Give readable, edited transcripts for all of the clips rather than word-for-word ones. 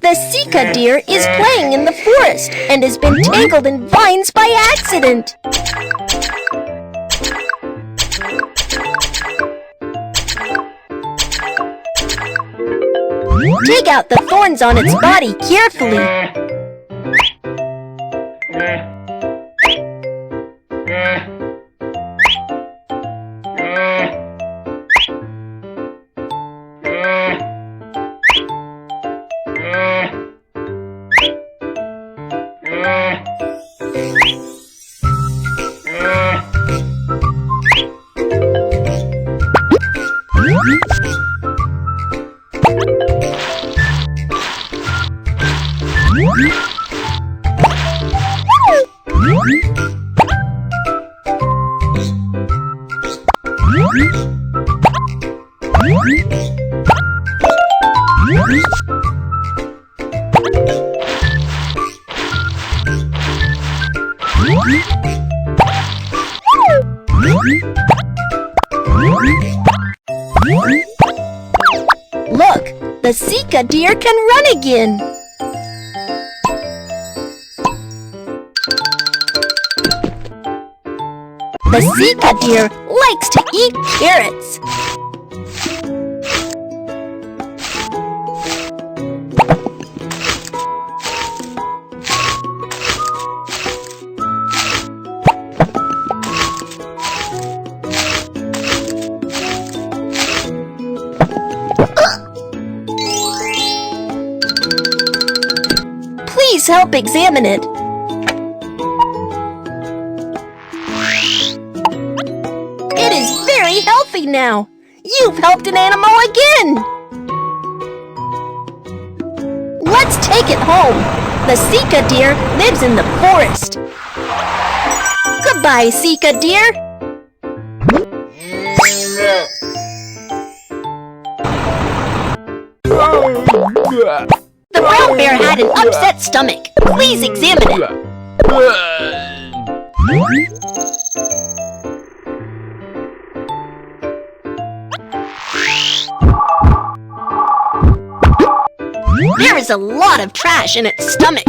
The Sika deer is playing in the forest and has been tangled in vines by accident. Take out the thorns on its body carefully. Look, the Sika deer can run again. The Sika deer likes to eat carrots. Please help examine it. It is very healthy now. You've helped an animal again. Let's take it home. The Sika deer lives in the forest. Goodbye, Sika deer. The brown bear had an upset stomach. Please examine it. There is a lot of trash in its stomach.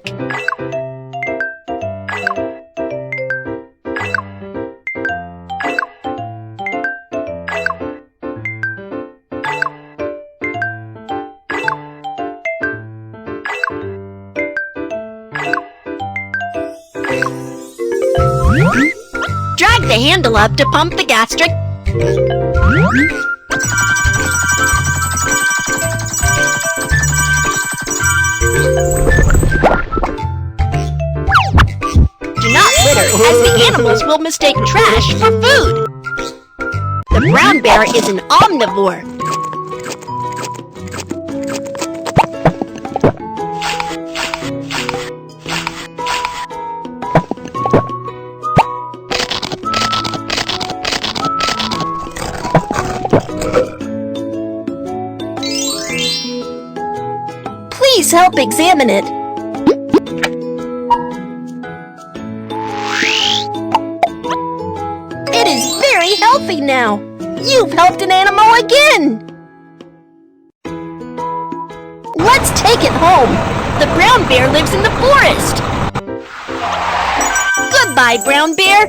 Drag the handle up to pump the gastric. Do not litter, as the animals will mistake trash for food. The brown bear is an omnivore. Please help examine it. It is very healthy now. You've helped an animal again. Let's take it home. The brown bear lives in the forest. Goodbye, brown bear.